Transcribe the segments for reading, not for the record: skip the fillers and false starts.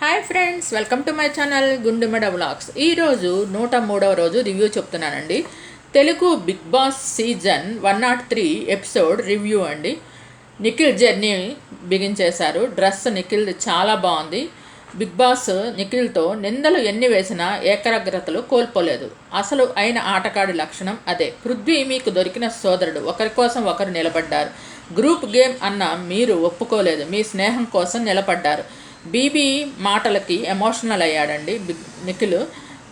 Hi friends, welcome to my channel Gundumeda vlogs. ఈరోజు 103వ రోజు రివ్యూ చెప్తున్నానండి. Telugu Bigg Boss season 103 episode review అండి. నిఖిల్ జర్నీ బిగించేశారు. డ్రెస్ నిఖిల్ది చాలా బాగుంది. బిగ్ బాస్ నిఖిల్తో నిందలు ఎన్ని వేసినా ఏకాగ్రతలు కోల్పోలేదు. అసలు అయిన ఆటగాడి లక్షణం అదే. పృథ్వీ మీకు దొరికిన సోదరుడు. ఒకరి కోసం ఒకరు నిలబడ్డారు. గ్రూప్ గేమ్ అన్న మీరు ఒప్పుకోలేదు. మీ స్నేహం కోసం నిలబడ్డారు. బీబీ మాటలకి ఎమోషనల్ అయ్యాడండి నిఖిల్.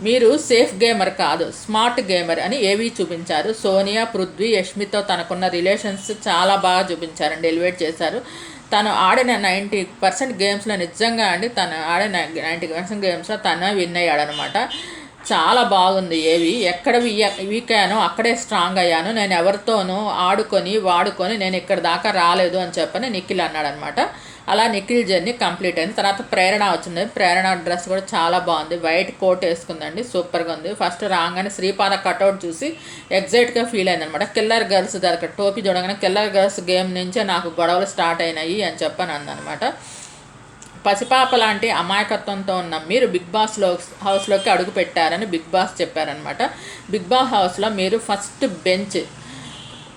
మీరు సేఫ్ గేమర్ కాదు, స్మార్ట్ గేమర్ అని ఏవీ చూపించారు. సోనియా, పృథ్వీ, యష్మితో తనకున్న రిలేషన్స్ చాలా బాగా చూపించారండి, ఎలివేట్ చేశారు. తను ఆడిన 90% గేమ్స్లో నిజంగా అండి, తను ఆడిన 90% గేమ్స్లో తను విన్ అయ్యాడనమాట. చాలా బాగుంది. ఏవి ఎక్కడ వీక్ అయ్యానో అక్కడే స్ట్రాంగ్ అయ్యాను. నేను ఎవరితోనూ ఆడుకొని వాడుకొని నేను ఇక్కడ దాకా రాలేదు అని చెప్పని నిఖిల్ అన్నాడనమాట. అలా నిఖిల్ జర్నీ కంప్లీట్ అయింది. తర్వాత ప్రేరణ వచ్చింది. ప్రేరణ డ్రెస్ కూడా చాలా బాగుంది. వైట్ కోట్ వేసుకుందండి, సూపర్గా ఉంది. ఫస్ట్ రాగానే శ్రీపాద కట్అవుట్ చూసి ఎగ్జైట్గా ఫీల్ అయింది అనమాట. కిల్లర్ గర్ల్స్ దగ్గర టోపీ చూడగానే కిల్లర్ గర్ల్స్ గేమ్ నుంచే నాకు గొడవలు స్టార్ట్ అయినాయి అని చెప్పని అందనమాట. పసిపాప లాంటి అమాయకత్వంతో ఉన్న మీరు బిగ్ బాస్లో హౌస్లోకి అడుగు పెట్టారని బిగ్ బాస్ చెప్పారనమాట. బిగ్ బాస్ హౌస్లో మీరు ఫస్ట్ బెంచ్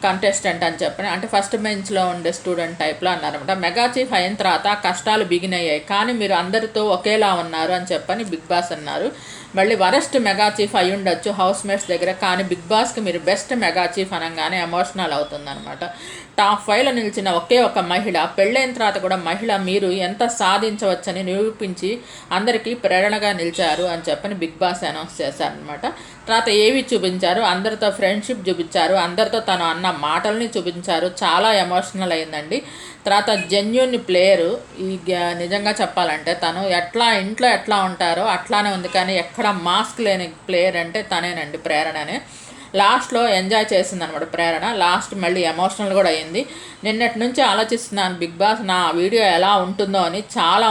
కంటెస్టెంట్ అని చెప్పని, అంటే ఫస్ట్ బెంచ్లో ఉండే స్టూడెంట్ టైప్లో అన్నారనమాట. మెగా చీఫ్ అయిన తర్వాత కష్టాలు బిగినయ్యాయి, కానీ మీరు అందరితో ఒకేలా ఉన్నారు అని చెప్పని బిగ్ బాస్ అన్నారు. మళ్ళీ వరస్ట్ మెగా చీఫ్ అయి ఉండొచ్చు హౌస్ మేట్స్ దగ్గర, కానీ బిగ్ బాస్కి మీరు బెస్ట్ మెగా చీఫ్ అనగానే ఎమోషనల్ అవుతుందన్నమాట. టాప్ 5లో నిలిచిన ఒకే ఒక మహిళ, పెళ్ళైన తర్వాత కూడా మహిళ మీరు ఎంత సాధించవచ్చని నిరూపించి అందరికీ ప్రేరణగా నిలిచారు అని చెప్పని బిగ్ బాస్ అనౌన్స్ చేశారనమాట. తర్వాత ఏవి చూపించారు, అందరితో ఫ్రెండ్షిప్ చూపించారు, అందరితో తను అన్న మాటల్ని చూపించారు. చాలా ఎమోషనల్ అయిందండి. తర్వాత జెన్యూన్ ప్లేయరు. ఈ నిజంగా చెప్పాలంటే తను ఇంట్లో ఎట్లా ఉంటారో అట్లానే ఉంది, కానీ ఎక్కడ మాస్క్ లేని ప్లేయర్ అంటే తనేనండి, ప్రేరణనే. లాస్ట్లో ఎంజాయ్ చేసింది అనమాట ప్రేరణ. లాస్ట్ మళ్ళీ ఎమోషనల్ కూడా అయ్యింది. నిన్నటి నుంచి ఆలోచిస్తున్నాను బిగ్ బాస్ నా వీడియో ఎలా ఉంటుందో అని. చాలా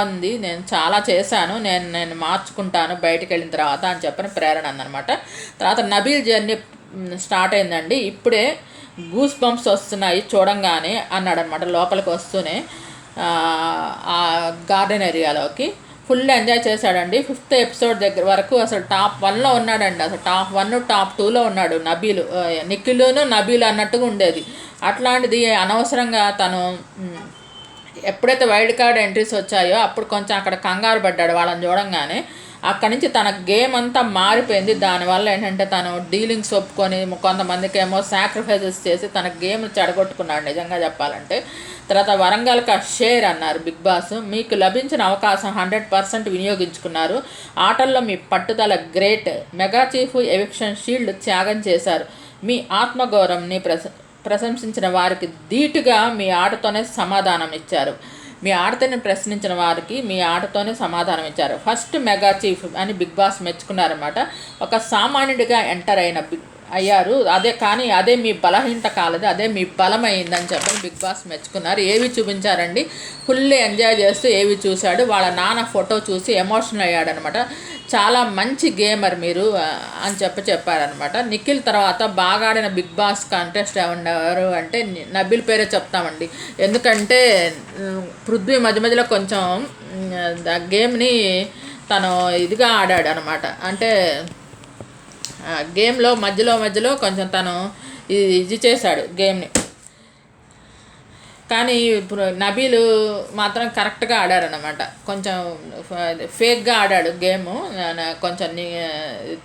ఉంది, నేను చాలా చేశాను, నేను మార్చుకుంటాను బయటికి వెళ్ళిన తర్వాత అని చెప్పని ప్రేరణ అందనమాట. తర్వాత నబీల్ జర్నీ స్టార్ట్ అయిందండి. ఇప్పుడే గూస్ బంప్స్ వస్తున్నాయి చూడంగానే అన్నాడనమాట లోపలికి వస్తూనే ఆ గార్డెన్ ఏరియాలోకి. ఫుల్ ఎంజాయ్ చేశాడండి. 5th ఎపిసోడ్ దగ్గర వరకు అసలు టాప్ 1లో ఉన్నాడండి. అసలు టాప్ 1 టాప్ 2లో ఉన్నాడు నబీలు. నిఖిలును నబీలు అన్నట్టుగా ఉండేది. అట్లాంటిది అనవసరంగా తను ఎప్పుడైతే వైల్డ్ కార్డ్ ఎంట్రీస్ వచ్చాయో అప్పుడు కొంచెం అక్కడ కంగారు పడ్డాడు వాళ్ళని చూడంగానే. అక్కడి నుంచి తన గేమ్ అంతా మారిపోయింది. దానివల్ల ఏంటంటే తను డీలింగ్స్ ఒప్పుకొని కొంతమందికి ఏమో సాక్రిఫైజెస్ చేసి తన గేమ్ చెడగొట్టుకున్నాడు నిజంగా చెప్పాలంటే. తర్వాత వరంగల్కి షేర్ అన్నారు బిగ్ బాస్. మీకు లభించిన అవకాశం 100% వినియోగించుకున్నారు. ఆటల్లో మీ పట్టుదల great. Mega chief eviction shield త్యాగం చేశారు. మీ ఆత్మగౌరవంని ప్రశంసించిన వారికి ధీటుగా మీ ఆటతోనే సమాధానం ఇచ్చారు. మీ ఆటతోనే ప్రశ్నించిన వారికి మీ ఆటతోనే సమాధానం ఇచ్చారు. ఫస్ట్ మెగా చీఫ్ అని బిగ్ బాస్ మెచ్చుకున్నారన్నమాట. ఒక సామాన్యుడిగా ఎంటర్ అయ్యారు. కానీ అదే మీ బలహీనత కాలేదు, అదే మీ బలమైందని చెప్పని బిగ్ బాస్ మెచ్చుకున్నారు. ఏవి చూపించారండి, ఫుల్ ఎంజాయ్ చేస్తూ ఏవి చూశాడు. వాళ్ళ నాన్న ఫోటో చూసి ఎమోషనల్ అయ్యాడనమాట. చాలా మంచి గేమర్ మీరు అని చెప్పారనమాట. నిఖిల్ తర్వాత బాగా ఆడిన బిగ్ బాస్ కంటెస్ట్ ఎవరు అంటే నబీల్ పేరే చెప్తామండి. ఎందుకంటే పృథ్వీ మధ్య మధ్యలో కొంచెం గేమ్ని తను ఇదిగా ఆడాడు అనమాట. అంటే గేమ్లో మధ్యలో కొంచెం తను ఇది చేశాడు గేమ్ని. కానీ ఇప్పుడు నబీలు మాత్రం కరెక్ట్గా ఆడారనమాట. కొంచెం ఫేక్గా ఆడాడు గేము కొంచెం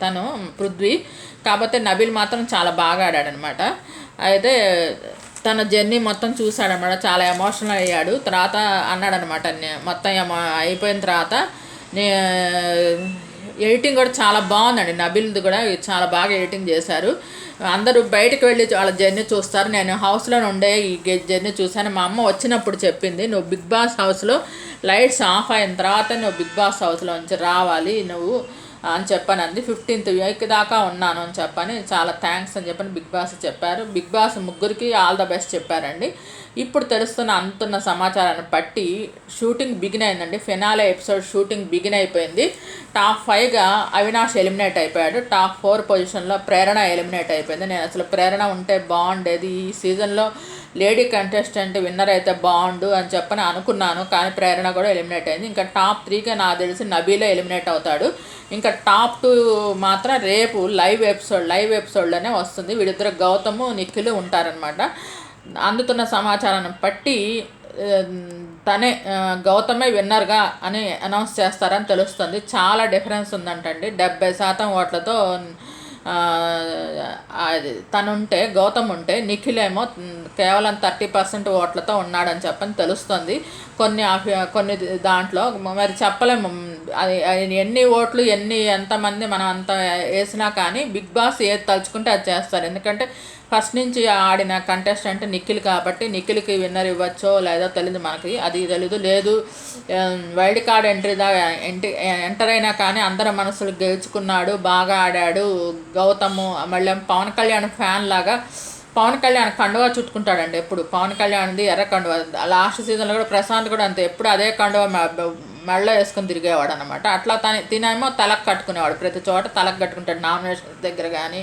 తను పృథ్వీ. కాకపోతే నబీల్ మాత్రం చాలా బాగా ఆడాడనమాట. అయితే తన జర్నీ మొత్తం చూశాడనమాట. చాలా ఎమోషనల్ అయ్యాడు. తర్వాత అన్నాడనమాట, మొత్తం అయిపోయిన తర్వాత ఎడిటింగ్ కూడా చాలా బాగుందండి. నబీల్ది కూడా చాలా బాగా ఎడిటింగ్ చేశారు. అందరూ బయటకు వెళ్ళి వాళ్ళ జర్నీ చూస్తారు. నేను హౌస్లో ఉండే ఈ జర్నీ చూశాను. మా అమ్మ వచ్చినప్పుడు చెప్పింది, నువ్వు బిగ్ బాస్ హౌస్లో లైట్స్ ఆఫ్ అయిన తర్వాత నువ్వు బిగ్ బాస్ హౌస్లో నుంచి రావాలి నువ్వు అని చెప్పానంది. 15th వీక్ దాకా ఉన్నాను అని చెప్పని, చాలా థ్యాంక్స్ అని చెప్పని బిగ్ బాస్ చెప్పారు. బిగ్ బాస్ ముగ్గురికి ఆల్ ద బెస్ట్ చెప్పారండి. ఇప్పుడు అంతున్న సమాచారాన్ని బట్టి షూటింగ్ బిగిన్ అయిందండి. ఫినాలే ఎపిసోడ్ షూటింగ్ బిగిన్ అయిపోయింది. టాప్ 5గా అవినాష్ ఎలిమినేట్ అయిపోయాడు. టాప్ 4 పొజిషన్లో ప్రేరణ ఎలిమినేట్ అయిపోయింది. నేను అసలు ప్రేరణ ఉంటే బాగుండేది. ఈ సీజన్లో లేడీ కంటెస్టెంట్ విన్నర్ అయితే బాగుండు అని చెప్పని అనుకున్నాను, కానీ ప్రేరణ కూడా ఎలిమినేట్ అయింది. ఇంకా టాప్ 3కే నాకు తెలిసి నబీలే ఎలిమినేట్ అవుతాడు. ఇంకా టాప్ 2 మాత్రం రేపు లైవ్ ఎపిసోడ్లోనే వస్తుంది. వీళ్ళిద్దరు గౌతము నిఖిల్ ఉంటారనమాట. అందుతున్న సమాచారాన్ని బట్టి తనే గౌతమే విన్నర్గా అని అనౌన్స్ చేస్తారని తెలుస్తుంది. చాలా డిఫరెన్స్ ఉందంటండి. 70% ఓట్లతో తనుంటే, గౌతమ్ ఉంటే, నిఖిల్ ఏమో కేవలం 30% ఓట్లతో ఉన్నాడని చెప్పని తెలుస్తుంది. కొన్ని దాంట్లో మరి చెప్పలేము అది ఎన్ని ఓట్లు ఎంతమంది మనం అంత వేసినా కానీ బిగ్ బాస్ ఏది తలుచుకుంటే అది చేస్తారు. ఎందుకంటే ఫస్ట్ నుంచి ఆడిన కంటెస్టెంట్ నిఖిల్ కాబట్టి నిఖిల్కి విన్నర్ ఇవ్వచ్చో లేదో తెలియదు మనకి, అది తెలీదు. లేదు వైల్డ్ కార్డ్ ఎంటర్ అయినా కానీ అందరి మనసులు గెలుచుకున్నాడు, బాగా ఆడాడు గౌతము. మళ్ళీ పవన్ కళ్యాణ్ ఫ్యాన్ లాగా పవన్ కళ్యాణ్ కండువా చుట్టుకుంటాడండి ఎప్పుడు. పవన్ కళ్యాణ్ది ఎర్ర కండువా. లాస్ట్ సీజన్లో కూడా ప్రశాంత్ కూడా అంతే, ఎప్పుడు అదే కండువా మెడలో వేసుకొని తిరిగేవాడు అనమాట. అట్లా తినేమో తలకు కట్టుకునేవాడు, ప్రతి చోట తలకు కట్టుకుంటాడు. నామినేషన్స్ దగ్గర కానీ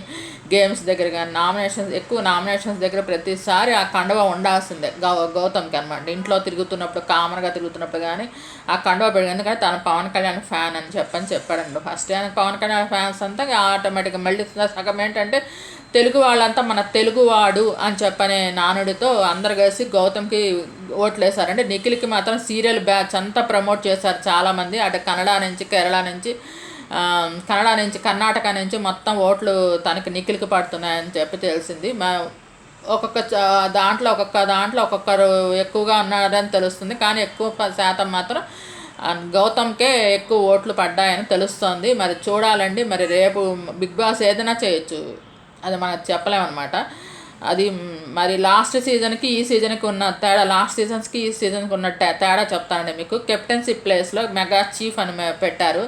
గేమ్స్ దగ్గర కానీ ఎక్కువ నామినేషన్స్ దగ్గర ప్రతిసారి ఆ కండువా ఉండాల్సిందే గౌతమ్కి అనమాట. ఇంట్లో తిరుగుతున్నప్పుడు, కామన్గా తిరుగుతున్నప్పుడు కానీ ఆ కండువా పెరిగింది. ఎందుకంటే తను పవన్ కళ్యాణ్ ఫ్యాన్ అని చెప్పాడండి. ఫస్ట్ పవన్ కళ్యాణ్ ఫ్యాన్స్ అంతా ఆటోమేటిక్గా మళ్ళీ సగం ఏంటంటే తెలుగు వాళ్ళంతా మన తెలుగువాడు అని చెప్పనే నానుడితో అందరు కలిసి గౌతమ్కి ఓట్లు వేశారంటే నిఖిల్కి మాత్రం సీరియల్ బ్యాచ్ అంతా ప్రమోట్ చేశారు చాలామంది. అటు కన్నడ నుంచి, కేరళ నుంచి, కర్ణాటక నుంచి మొత్తం ఓట్లు తనకి నిఖిల్కి పడుతున్నాయని చెప్పి తెలిసింది. ఒక్కొక్క దాంట్లో ఒక్కొక్కరు ఎక్కువగా ఉన్నారని తెలుస్తుంది, కానీ ఎక్కువ శాతం మాత్రం గౌతమ్కే ఎక్కువ ఓట్లు పడ్డాయని తెలుస్తోంది. మరి చూడాలండి. మరి రేపు బిగ్ బాస్ ఏదైనా చేయొచ్చు, అది మనకు చెప్పలేమన్నమాట. అది మరి లాస్ట్ సీజన్కి ఈ సీజన్కి ఉన్న తేడా, లాస్ట్ సీజన్స్కి ఈ సీజన్కి ఉన్న తేడా చెప్తానండి మీకు. కెప్టెన్సీ ప్లేస్లో మెగా చీఫ్ అని పెట్టారు.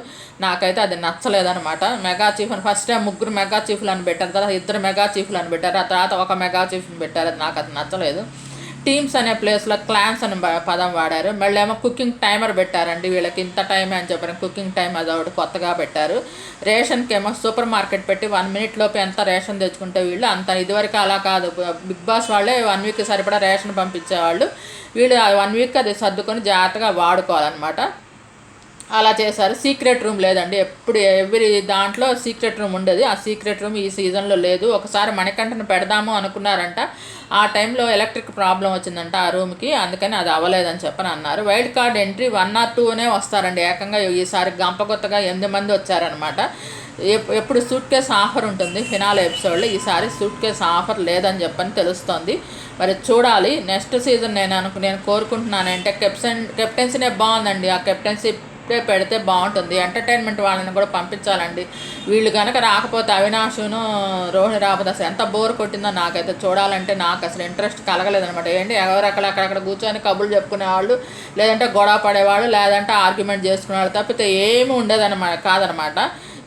నాకైతే అది నచ్చలేదనమాట. మెగా చీఫ్ అని ఫస్ట్ టైం 3 మెగా చీఫ్లు అని పెట్టారు, తర్వాత 2 మెగా చీఫ్లు అని పెట్టారు, ఆ తర్వాత 1 మెగా చీఫ్ని పెట్టారు. అది నాకు అది నచ్చలేదు. టీమ్స్ అనే ప్లేస్లో క్లాన్స్ అని పదం వాడారు. మళ్ళీ ఏమో కుకింగ్ టైమర్ పెట్టారండి. వీళ్ళకి ఇంత టైమే అని చెప్పారు, కుకింగ్ టైం అది ఒకటి కొత్తగా పెట్టారు. రేషన్కి ఏమో సూపర్ మార్కెట్ పెట్టి 1 minute లోపు ఎంత రేషన్ తెచ్చుకుంటే వీళ్ళు అంత, ఇదివరకు అలా కాదు. బిగ్ బాస్ వాళ్ళే 1 week సరిపడా రేషన్ పంపించేవాళ్ళు, వీళ్ళు 1 week అది సర్దుకొని జాగ్రత్తగా వాడుకోవాలన్నమాట. అలా చేశారు. సీక్రెట్ రూమ్ లేదండి, ఎవ్రీ దాంట్లో సీక్రెట్ రూమ్ ఉండేది. ఆ సీక్రెట్ రూమ్ ఈ సీజన్లో లేదు. ఒకసారి మణికంఠను పెడదాము అనుకున్నారంట, ఆ టైంలో ఎలక్ట్రిక్ ప్రాబ్లం వచ్చిందంట ఆ రూమ్కి, అందుకని అది అవ్వలేదని చెప్పని అన్నారు. వైల్డ్ కార్డ్ ఎంట్రీ 1 or 2 వస్తారండి ఏకంగా. ఈసారి గంపకొత్తగా 8 మంది వచ్చారనమాట. ఎప్పుడు సూట్ కేస్ ఆఫర్ ఉంటుంది ఫినాల్ ఎపిసోడ్లో, ఈసారి సూట్ కేస్ ఆఫర్ లేదని చెప్పని తెలుస్తోంది. మరి చూడాలి. నెక్స్ట్ సీజన్ నేను కోరుకుంటున్నానంటే కెప్టెన్సీనే బాగుందండి. ఆ కెప్టెన్సీ పెడితే బాగుంటుంది. ఎంటర్టైన్మెంట్ వాళ్ళని కూడా పంపించాలండి. వీళ్ళు కనుక రాకపోతే అవినాషును రోహిణి రాకపోతే అసలు ఎంత బోర్ కొట్టిందో నాకైతే. చూడాలంటే నాకు అసలు ఇంట్రెస్ట్ కలగలేదనమాట. ఏంటి ఎవరక్కడ అక్కడక్కడ కూర్చొని కబుర్లు చెప్పుకునేవాళ్ళు, లేదంటే గొడవ పడేవాళ్ళు, లేదంటే ఆర్గ్యుమెంట్ చేసుకునేవాళ్ళు తప్పితే ఏమీ కాదనమాట.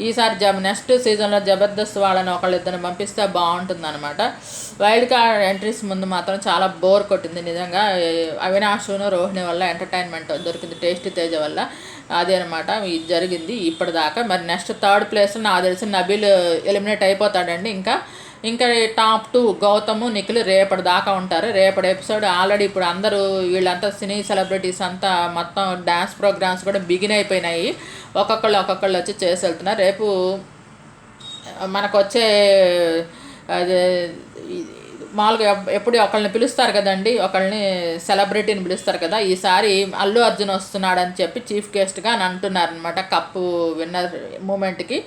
ఈసారి నెక్స్ట్ సీజన్లో జబర్దస్త్ వాళ్ళని ఒకళ్ళిద్దరిని పంపిస్తే బాగుంటుంది అనమాట. వైల్డ్ కార్డ్ ఎంట్రీస్ ముందు మాత్రం చాలా బోర్ కొట్టింది నిజంగా. అవినాషును రోహిణి వల్ల ఎంటర్టైన్మెంట్ దొరికింది, టేస్టీ తేజ వల్ల. అదే అనమాట ఇది జరిగింది ఇప్పటిదాకా. మరి నెక్స్ట్ 3rd ప్లేస్లో నాకు తెలిసి నబీల్ ఎలిమినేట్ అయిపోతాడండి. ఇంకా టాప్ 2 గౌతము, నిఖిల్ రేపటి దాకా ఉంటారు. రేపటి ఎపిసోడ్ ఆల్రెడీ ఇప్పుడు అందరూ వీళ్ళంతా సినీ సెలబ్రిటీస్ అంతా మొత్తం డ్యాన్స్ ప్రోగ్రామ్స్ కూడా బిగిన్ అయిపోయినాయి. ఒక్కొక్కళ్ళు వచ్చి చేసి వెళ్తున్నారు. రేపు మనకు వచ్చే మామూలుగా ఎప్పుడు ఒకళ్ళని పిలుస్తారు కదండి, ఒకళ్ళని సెలబ్రిటీని పిలుస్తారు కదా. ఈసారి అల్లు అర్జున్ వస్తున్నాడని చెప్పి చీఫ్ గెస్ట్గా అని అంటున్నారనమాట. కప్పు విన్నర్ మూమెంట్కి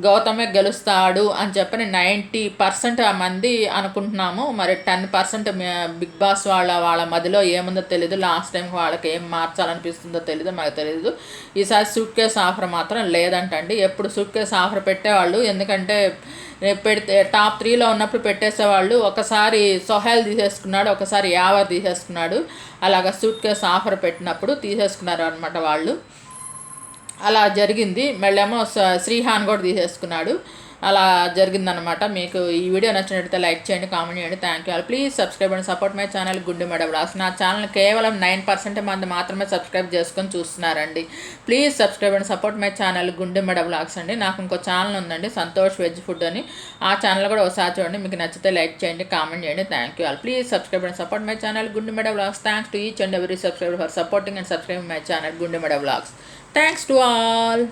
గౌతమే గెలుస్తాడు అని చెప్పని 90% ఆ మంది అనుకుంటున్నాము. మరి 10% బిగ్ బాస్ వాళ్ళ మధ్యలో ఏముందో తెలీదు. లాస్ట్ టైం వాళ్ళకి ఏం మార్చాలనిపిస్తుందో తెలీదు, మనకు తెలీదు. ఈసారి సూట్ కేస్ ఆఫర్ మాత్రం లేదంటండి. ఎప్పుడు సూట్ కేస్ ఆఫర్ పెట్టేవాళ్ళు, ఎందుకంటే పెడితే టాప్ 3లో ఉన్నప్పుడు పెట్టేసేవాళ్ళు. ఒకసారి సోహెల్ తీసేసుకున్నాడు, ఒకసారి యావర్ తీసేసుకున్నాడు. అలాగ సూట్ కేస్ ఆఫర్ పెట్టినప్పుడు తీసేసుకున్నారు అనమాట వాళ్ళు. అలా జరిగింది. మళ్ళేమో శ్రీహాన్ కూడా తీసేసుకున్నాడు. అలా జరిగిందనమాట. మీకు ఈ వీడియో నచ్చినట్లయితే లైక్ చేయండి, కామెంట్ చేయండి. Thank you all. Please subscribe and support my channel గుండు మెడ వ్లాగ్స్. నా ఛానల్ కేవలం 9% మంది మాత్రమే సబ్స్క్రైబ్ చేసుకొని చూస్తున్నారండి. Please subscribe and support my channel గుండు మెడ వ్లాగ్స్ అండి. నాకు ఇంకో ఛానల్ ఉందండి, సంతోష్ వెజ్ ఫుడ్ అని. ఆ ఛానల్ కూడా ఒకసారి చూడండి. మీకు నచ్చితే లైక్ చేయండి, కామెంట్ చేయండి. Thank you all. Please subscribe and support my channel గుండు మెడ vlogs. Thanks to each and every subscriber for supporting and subscribing my channel గుండు మెడ వ్లాగ్స్. Thanks to all.